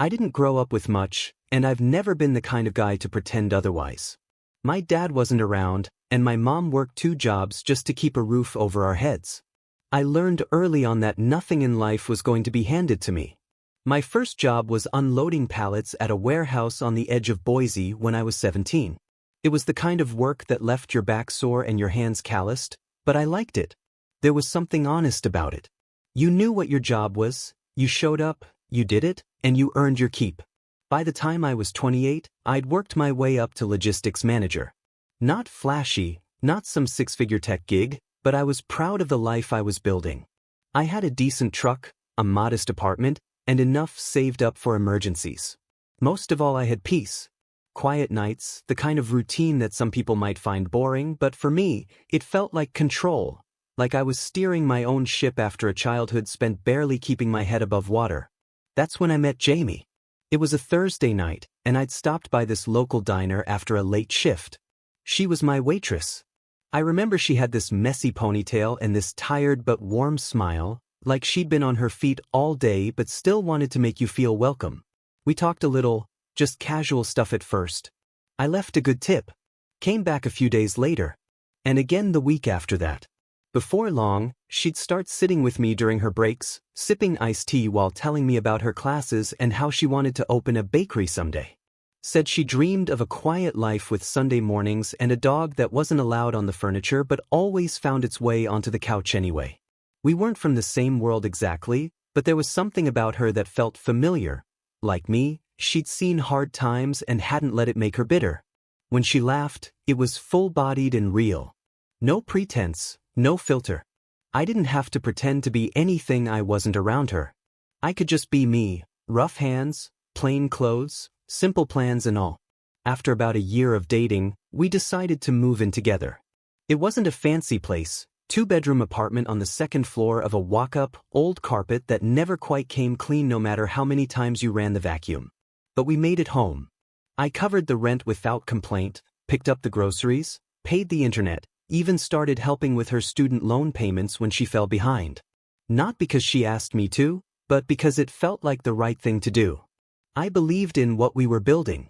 I didn't grow up with much, and I've never been the kind of guy to pretend otherwise. My dad wasn't around, and my mom worked 2 jobs just to keep a roof over our heads. I learned early on that nothing in life was going to be handed to me. My first job was unloading pallets at a warehouse on the edge of Boise when I was 17. It was the kind of work that left your back sore and your hands calloused, but I liked it. There was something honest about it. You knew what your job was, you showed up, you did it, and you earned your keep. By the time I was 28, I'd worked my way up to logistics manager. Not flashy, not some 6-figure tech gig, but I was proud of the life I was building. I had a decent truck, a modest apartment, and enough saved up for emergencies. Most of all, I had peace. Quiet nights, the kind of routine that some people might find boring, but for me, it felt like control, like I was steering my own ship after a childhood spent barely keeping my head above water. That's when I met Jamie. It was a Thursday night, and I'd stopped by this local diner after a late shift. She was my waitress. I remember she had this messy ponytail and this tired but warm smile, like she'd been on her feet all day but still wanted to make you feel welcome. We talked a little, just casual stuff at first. I left a good tip. Came back a few days later. And again the week after that. Before long, she'd start sitting with me during her breaks, sipping iced tea while telling me about her classes and how she wanted to open a bakery someday. Said she dreamed of a quiet life with Sunday mornings and a dog that wasn't allowed on the furniture but always found its way onto the couch anyway. We weren't from the same world exactly, but there was something about her that felt familiar. Like me, she'd seen hard times and hadn't let it make her bitter. When she laughed, it was full-bodied and real. No pretense, no filter. I didn't have to pretend to be anything I wasn't around her. I could just be me, rough hands, plain clothes, simple plans and all. After about a year of dating, we decided to move in together. It wasn't a fancy place, 2-bedroom apartment on the 2nd floor of a walk-up, old carpet that never quite came clean no matter how many times you ran the vacuum. But we made it home. I covered the rent without complaint, picked up the groceries, paid the internet, even started helping with her student loan payments when she fell behind. Not because she asked me to, but because it felt like the right thing to do. I believed in what we were building.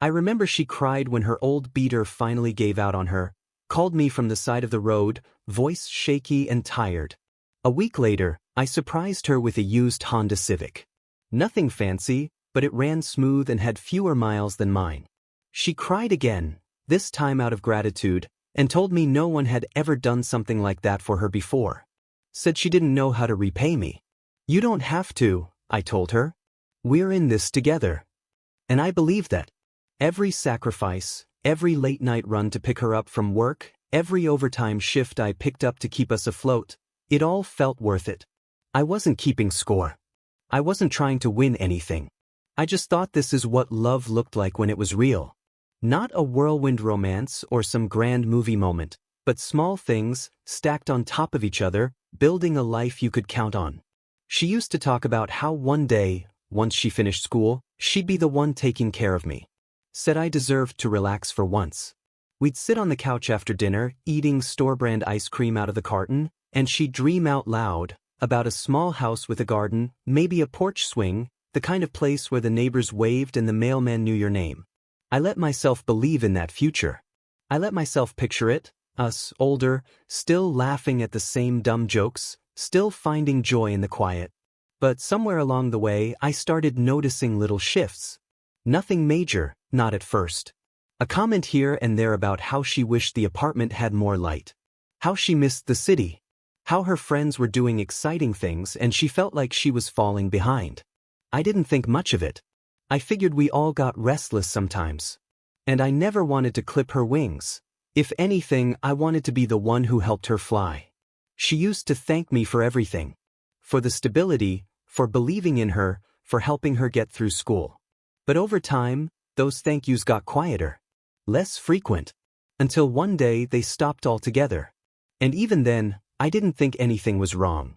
I remember she cried when her old beater finally gave out on her, called me from the side of the road, voice shaky and tired. A week later, I surprised her with a used Honda Civic. Nothing fancy, but it ran smooth and had fewer miles than mine. She cried again, this time out of gratitude, and told me no one had ever done something like that for her before. Said she didn't know how to repay me. You don't have to, I told her. We're in this together. And I believe that. Every sacrifice, every late-night run to pick her up from work, every overtime shift I picked up to keep us afloat, it all felt worth it. I wasn't keeping score. I wasn't trying to win anything. I just thought this is what love looked like when it was real. Not a whirlwind romance or some grand movie moment, but small things, stacked on top of each other, building a life you could count on. She used to talk about how one day, once she finished school, she'd be the one taking care of me. Said I deserved to relax for once. We'd sit on the couch after dinner, eating store-brand ice cream out of the carton, and she'd dream out loud about a small house with a garden, maybe a porch swing, the kind of place where the neighbors waved and the mailman knew your name. I let myself believe in that future. I let myself picture it, us, older, still laughing at the same dumb jokes, still finding joy in the quiet. But somewhere along the way, I started noticing little shifts. Nothing major, not at first. A comment here and there about how she wished the apartment had more light. How she missed the city. How her friends were doing exciting things and she felt like she was falling behind. I didn't think much of it. I figured we all got restless sometimes. And I never wanted to clip her wings. If anything, I wanted to be the one who helped her fly. She used to thank me for everything. For the stability, for believing in her, for helping her get through school. But over time, those thank yous got quieter. Less frequent. Until one day they stopped altogether. And even then, I didn't think anything was wrong.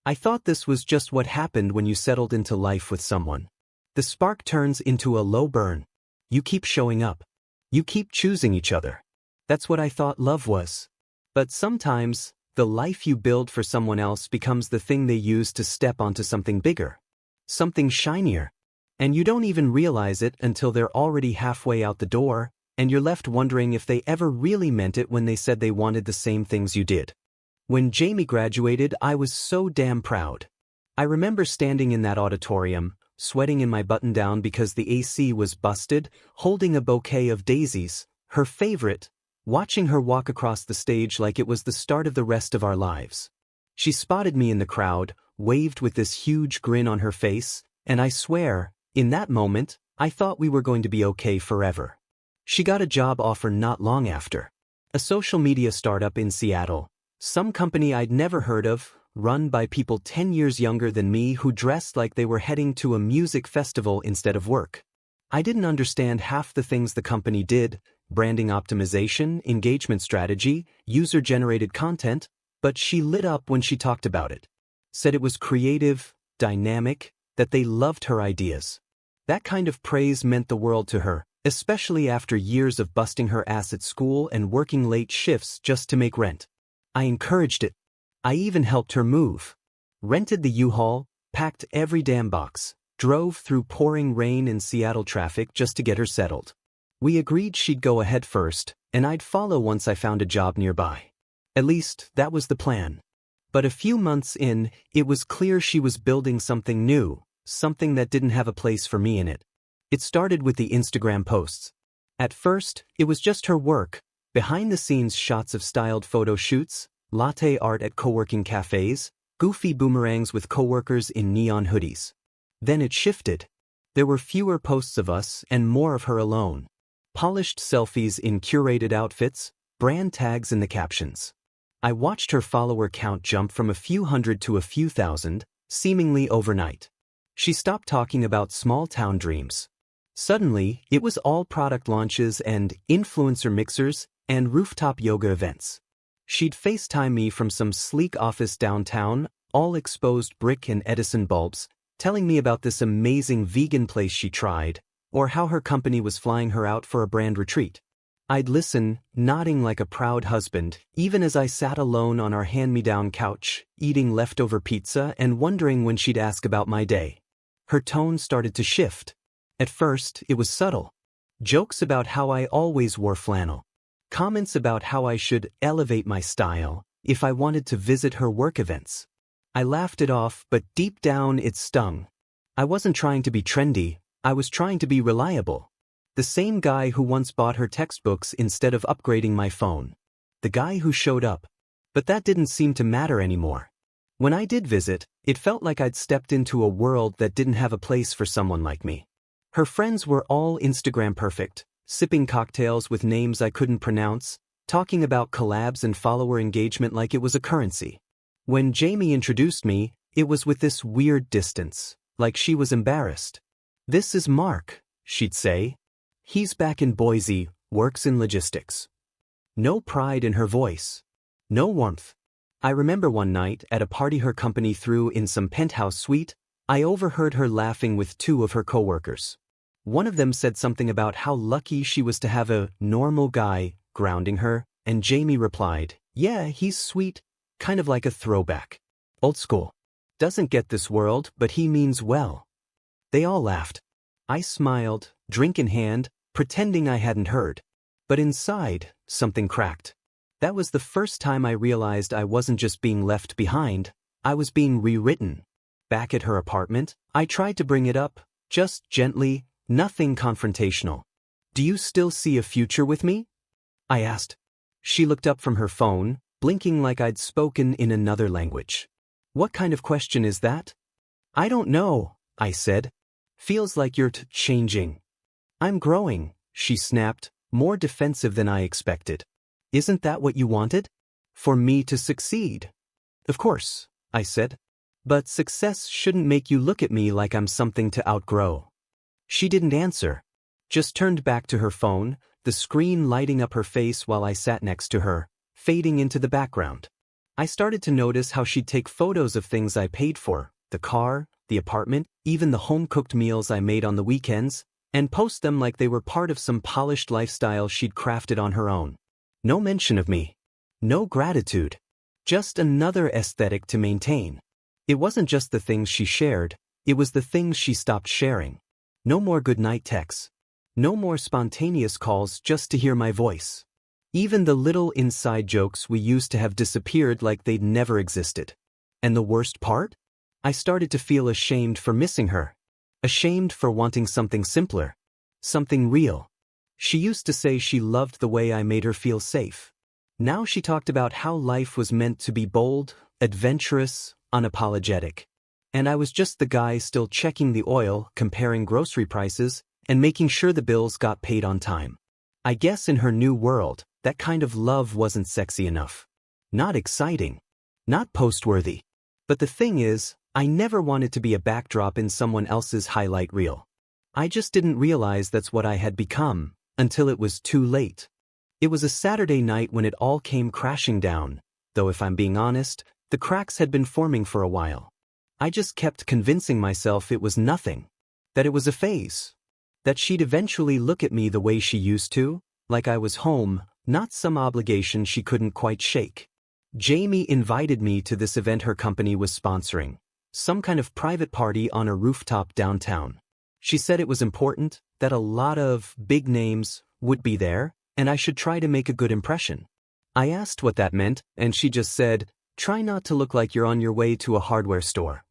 I thought this was just what happened when you settled into life with someone. The spark turns into a low burn. You keep showing up. You keep choosing each other. That's what I thought love was. But sometimes, the life you build for someone else becomes the thing they use to step onto something bigger. Something shinier. And you don't even realize it until they're already halfway out the door, and you're left wondering if they ever really meant it when they said they wanted the same things you did. When Jamie graduated, I was so damn proud. I remember standing in that auditorium, sweating in my button-down because the AC was busted, holding a bouquet of daisies, her favorite, watching her walk across the stage like it was the start of the rest of our lives. She spotted me in the crowd, waved with this huge grin on her face, and I swear, in that moment, I thought we were going to be okay forever. She got a job offer not long after. A social media startup in Seattle, some company I'd never heard of, run by people 10 years younger than me who dressed like they were heading to a music festival instead of work. I didn't understand half the things the company did, branding optimization, engagement strategy, user-generated content, but she lit up when she talked about it. Said it was creative, dynamic, that they loved her ideas. That kind of praise meant the world to her, especially after years of busting her ass at school and working late shifts just to make rent. I encouraged it. I even helped her move. Rented the U-Haul, packed every damn box, drove through pouring rain and Seattle traffic just to get her settled. We agreed she'd go ahead first, and I'd follow once I found a job nearby. At least, that was the plan. But a few months in, it was clear she was building something new, something that didn't have a place for me in it. It started with the Instagram posts. At first, it was just her work, behind-the-scenes shots of styled photo shoots, latte art at co-working cafes, goofy boomerangs with coworkers in neon hoodies. Then it shifted. There were fewer posts of us and more of her alone. Polished selfies in curated outfits, brand tags in the captions. I watched her follower count jump from a few hundred to a few thousand, seemingly overnight. She stopped talking about small-town dreams. Suddenly, it was all product launches and influencer mixers and rooftop yoga events. She'd FaceTime me from some sleek office downtown, all exposed brick and Edison bulbs, telling me about this amazing vegan place she tried, or how her company was flying her out for a brand retreat. I'd listen, nodding like a proud husband, even as I sat alone on our hand-me-down couch, eating leftover pizza and wondering when she'd ask about my day. Her tone started to shift. At first, it was subtle. Jokes about how I always wore flannel. Comments about how I should elevate my style if I wanted to visit her work events. I laughed it off, but deep down it stung. I wasn't trying to be trendy, I was trying to be reliable. The same guy who once bought her textbooks instead of upgrading my phone. The guy who showed up. But that didn't seem to matter anymore. When I did visit, it felt like I'd stepped into a world that didn't have a place for someone like me. Her friends were all Instagram perfect, sipping cocktails with names I couldn't pronounce, talking about collabs and follower engagement like it was a currency. When Jamie introduced me, it was with this weird distance, like she was embarrassed. "This is Mark," she'd say. "He's back in Boise, works in logistics." No pride in her voice. No warmth. I remember one night at a party her company threw in some penthouse suite, I overheard her laughing with two of her coworkers. One of them said something about how lucky she was to have a normal guy grounding her, and Jamie replied, "Yeah, he's sweet, kind of like a throwback. Old school. Doesn't get this world, but he means well." They all laughed. I smiled, drink in hand, pretending I hadn't heard. But inside, something cracked. That was the first time I realized I wasn't just being left behind, I was being rewritten. Back at her apartment, I tried to bring it up, just gently, nothing confrontational. "Do you still see a future with me?" I asked. She looked up from her phone, blinking like I'd spoken in another language. "What kind of question is that?" "I don't know," I said. "Feels like you're changing." "I'm growing," she snapped, more defensive than I expected. "Isn't that what you wanted? For me to succeed?" "Of course," I said. "But success shouldn't make you look at me like I'm something to outgrow." She didn't answer. Just turned back to her phone, the screen lighting up her face while I sat next to her, fading into the background. I started to notice how she'd take photos of things I paid for, the car, the apartment, even the home-cooked meals I made on the weekends, and post them like they were part of some polished lifestyle she'd crafted on her own. No mention of me. No gratitude. Just another aesthetic to maintain. It wasn't just the things she shared, it was the things she stopped sharing. No more goodnight texts. No more spontaneous calls just to hear my voice. Even the little inside jokes we used to have disappeared like they'd never existed. And the worst part? I started to feel ashamed for missing her. Ashamed for wanting something simpler. Something real. She used to say she loved the way I made her feel safe. Now she talked about how life was meant to be bold, adventurous, unapologetic. And I was just the guy still checking the oil, comparing grocery prices, and making sure the bills got paid on time. I guess in her new world, that kind of love wasn't sexy enough. Not exciting. Not post-worthy. But the thing is, I never wanted to be a backdrop in someone else's highlight reel. I just didn't realize that's what I had become, until it was too late. It was a Saturday night when it all came crashing down, though if I'm being honest, the cracks had been forming for a while. I just kept convincing myself it was nothing. That it was a phase. That she'd eventually look at me the way she used to, like I was home, not some obligation she couldn't quite shake. Jamie invited me to this event her company was sponsoring. Some kind of private party on a rooftop downtown. She said it was important, that a lot of big names would be there, and I should try to make a good impression. I asked what that meant, and she just said, "Try not to look like you're on your way to a hardware store."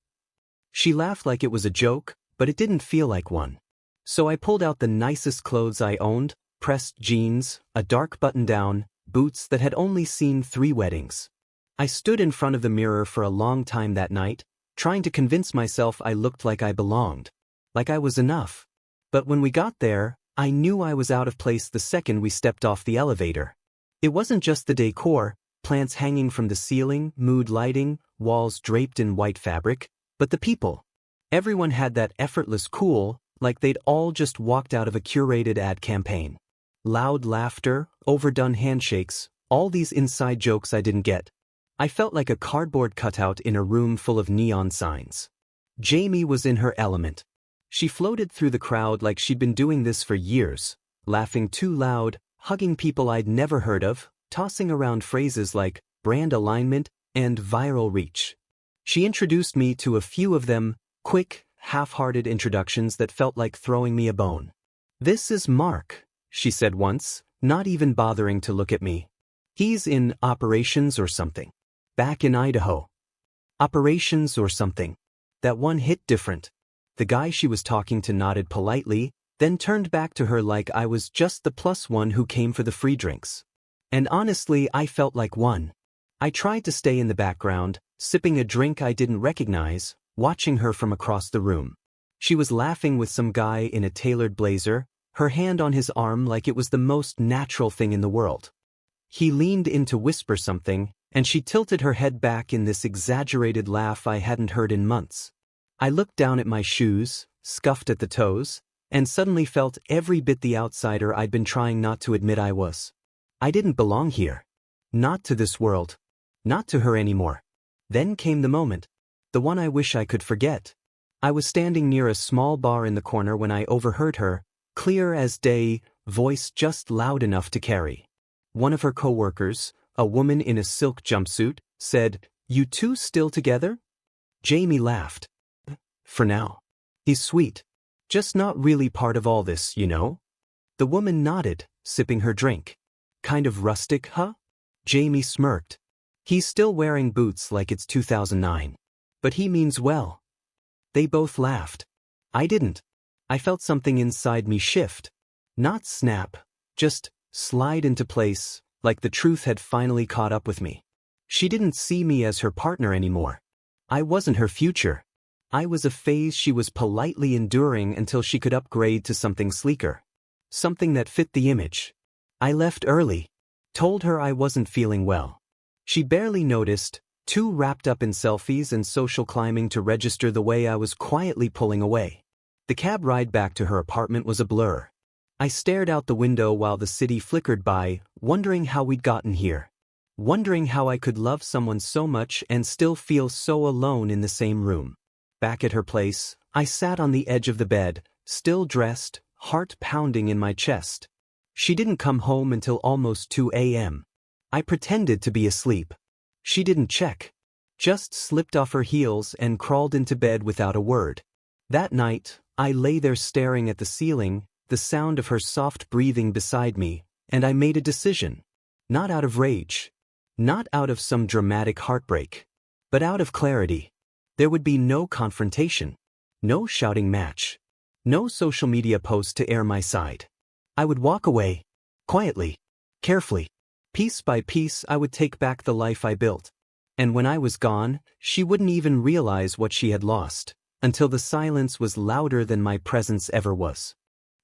She laughed like it was a joke, but it didn't feel like one. So I pulled out the nicest clothes I owned, pressed jeans, a dark button-down, boots that had only seen 3 weddings. I stood in front of the mirror for a long time that night, trying to convince myself I looked like I belonged. Like I was enough. But when we got there, I knew I was out of place the second we stepped off the elevator. It wasn't just the decor, plants hanging from the ceiling, mood lighting, walls draped in white fabric, but the people. Everyone had that effortless cool, like they'd all just walked out of a curated ad campaign. Loud laughter, overdone handshakes, all these inside jokes I didn't get. I felt like a cardboard cutout in a room full of neon signs. Jamie was in her element. She floated through the crowd like she'd been doing this for years, laughing too loud, hugging people I'd never heard of, tossing around phrases like brand alignment and viral reach. She introduced me to a few of them, quick, half-hearted introductions that felt like throwing me a bone. "This is Mark," she said once, not even bothering to look at me. "He's in operations or something. Back in Idaho." Operations or something. That one hit different. The guy she was talking to nodded politely, then turned back to her like I was just the plus one who came for the free drinks. And honestly, I felt like one. I tried to stay in the background, sipping a drink I didn't recognize, watching her from across the room. She was laughing with some guy in a tailored blazer, her hand on his arm like it was the most natural thing in the world. He leaned in to whisper something, and she tilted her head back in this exaggerated laugh I hadn't heard in months. I looked down at my shoes, scuffed at the toes, and suddenly felt every bit the outsider I'd been trying not to admit I was. I didn't belong here. Not to this world. Not to her anymore. Then came the moment. The one I wish I could forget. I was standing near a small bar in the corner when I overheard her, clear as day, voice just loud enough to carry. One of her coworkers, a woman in a silk jumpsuit, said, "You two still together?" Jamie laughed. "For now. He's sweet. Just not really part of all this, you know?" The woman nodded, sipping her drink. "Kind of rustic, huh?" Jamie smirked. "He's still wearing boots like it's 2009. But he means well." They both laughed. I didn't. I felt something inside me shift. Not snap, just slide into place, like the truth had finally caught up with me. She didn't see me as her partner anymore. I wasn't her future. I was a phase she was politely enduring until she could upgrade to something sleeker. Something that fit the image. I left early. Told her I wasn't feeling well. She barely noticed, too wrapped up in selfies and social climbing to register the way I was quietly pulling away. The cab ride back to her apartment was a blur. I stared out the window while the city flickered by, wondering how we'd gotten here. Wondering how I could love someone so much and still feel so alone in the same room. Back at her place, I sat on the edge of the bed, still dressed, heart pounding in my chest. She didn't come home until almost 2 a.m. I pretended to be asleep. She didn't check. Just slipped off her heels and crawled into bed without a word. That night, I lay there staring at the ceiling, the sound of her soft breathing beside me, and I made a decision. Not out of rage. Not out of some dramatic heartbreak. But out of clarity. There would be no confrontation. No shouting match. No social media post to air my side. I would walk away. Quietly. Carefully. Piece by piece I would take back the life I built. And when I was gone, she wouldn't even realize what she had lost, until the silence was louder than my presence ever was.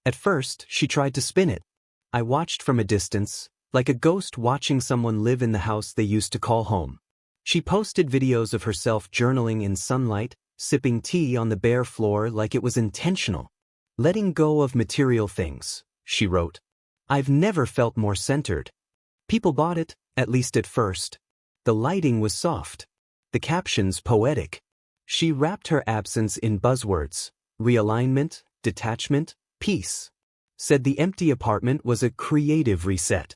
At first, she tried to spin it. I watched from a distance, like a ghost watching someone live in the house they used to call home. She posted videos of herself journaling in sunlight, sipping tea on the bare floor like it was intentional. Letting go of material things, she wrote. I've never felt more centered. People bought it, at least at first. The lighting was soft. The captions poetic. She wrapped her absence in buzzwords: realignment, detachment, peace. Said the empty apartment was a creative reset.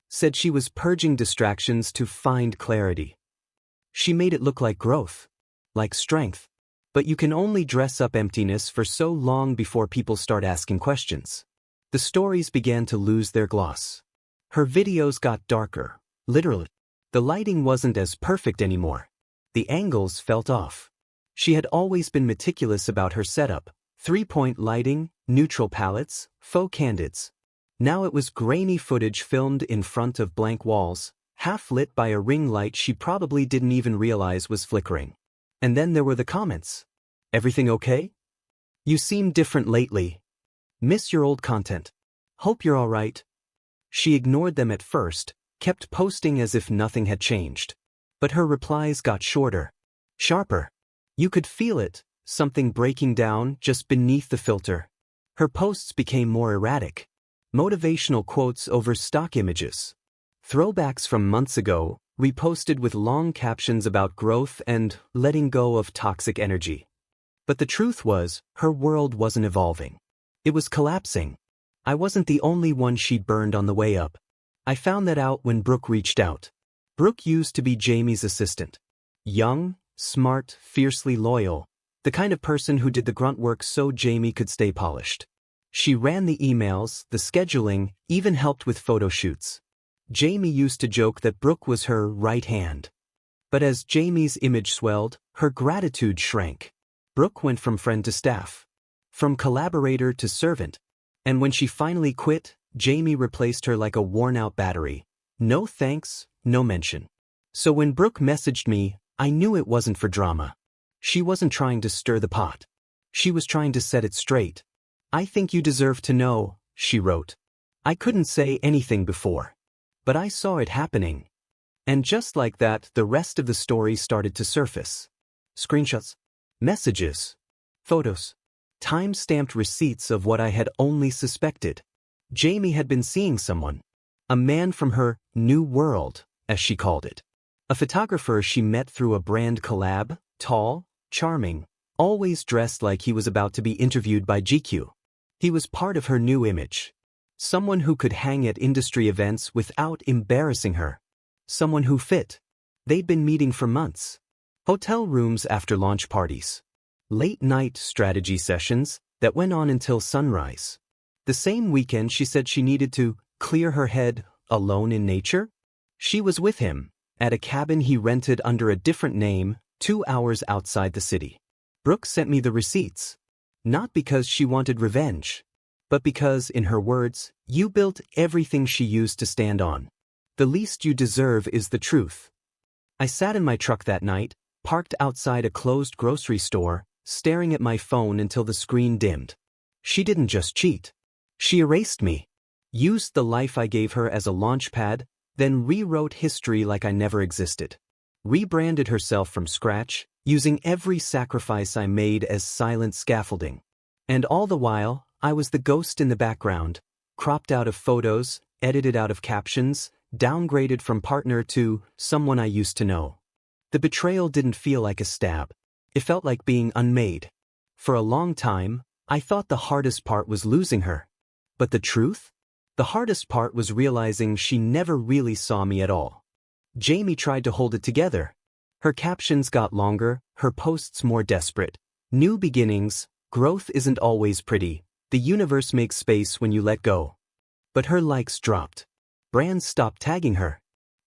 Said she was purging distractions to find clarity. She made it look like growth, like strength. But you can only dress up emptiness for so long before people start asking questions. The stories began to lose their gloss. Her videos got darker, literally. The lighting wasn't as perfect anymore. The angles felt off. She had always been meticulous about her setup: 3-point lighting, neutral palettes, faux candids. Now it was grainy footage filmed in front of blank walls, half lit by a ring light she probably didn't even realize was flickering. And then there were the comments. Everything okay? You seem different lately. Miss your old content. Hope you're alright. She ignored them at first, kept posting as if nothing had changed. But her replies got shorter. Sharper. You could feel it, something breaking down just beneath the filter. Her posts became more erratic. Motivational quotes over stock images. Throwbacks from months ago, reposted with long captions about growth and letting go of toxic energy. But the truth was, her world wasn't evolving. It was collapsing. I wasn't the only one she'd burned on the way up. I found that out when Brooke reached out. Brooke used to be Jamie's assistant. Young, smart, fiercely loyal. The kind of person who did the grunt work so Jamie could stay polished. She ran the emails, the scheduling, even helped with photo shoots. Jamie used to joke that Brooke was her right hand. But as Jamie's image swelled, her gratitude shrank. Brooke went from friend to staff. From collaborator to servant. And when she finally quit, Jamie replaced her like a worn-out battery. No thanks, no mention. So when Brooke messaged me, I knew it wasn't for drama. She wasn't trying to stir the pot. She was trying to set it straight. I think you deserve to know, she wrote. I couldn't say anything before. But I saw it happening. And just like that, the rest of the story started to surface. Screenshots. Messages. Photos. Time-stamped receipts of what I had only suspected. Jamie had been seeing someone. A man from her new world, as she called it. A photographer she met through a brand collab, tall, charming, always dressed like he was about to be interviewed by GQ. He was part of her new image. Someone who could hang at industry events without embarrassing her. Someone who fit. They'd been meeting for months. Hotel rooms after launch parties. Late-night strategy sessions that went on until sunrise. The same weekend she said she needed to clear her head alone in nature. She was with him, at a cabin he rented under a different name, 2 hours outside the city. Brooke sent me the receipts. Not because she wanted revenge, but because, in her words, you built everything she used to stand on. The least you deserve is the truth. I sat in my truck that night, parked outside a closed grocery store, staring at my phone until the screen dimmed. She didn't just cheat. She erased me. Used the life I gave her as a launchpad, then rewrote history like I never existed. Rebranded herself from scratch, using every sacrifice I made as silent scaffolding. And all the while, I was the ghost in the background, cropped out of photos, edited out of captions, downgraded from partner to someone I used to know. The betrayal didn't feel like a stab. It felt like being unmade. For a long time, I thought the hardest part was losing her. But the truth? The hardest part was realizing she never really saw me at all. Jamie tried to hold it together. Her captions got longer, her posts more desperate. New beginnings, Growth isn't always pretty. The universe makes space when you let go. But her likes dropped. Brands stopped tagging her.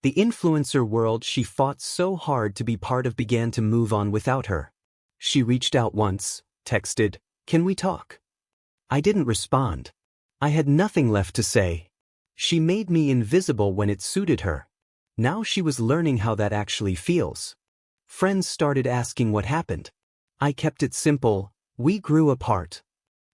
The influencer world she fought so hard to be part of began to move on without her. She reached out once, texted, "Can we talk?" I didn't respond. I had nothing left to say. She made me invisible when it suited her. Now she was learning how that actually feels. Friends started asking what happened. I kept it simple: we grew apart.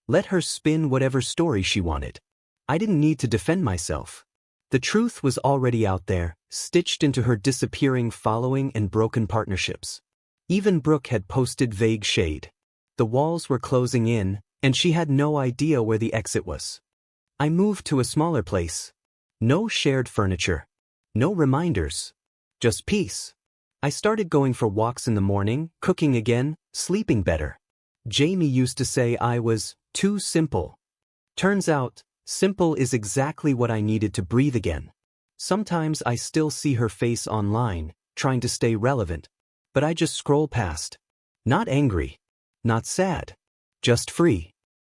Let her spin whatever story she wanted. I didn't need to defend myself. The truth was already out there, stitched into her disappearing following and broken partnerships. Even Brooke had posted vague shade. The walls were closing in, and she had no idea where the exit was. I moved to a smaller place. No shared furniture. No reminders. Just peace. I started going for walks in the morning, cooking again, sleeping better. Jamie used to say I was too simple. Turns out, simple is exactly what I needed to breathe again. Sometimes I still see her face online, trying to stay relevant. But I just scroll past. Not angry. Not sad. Just free.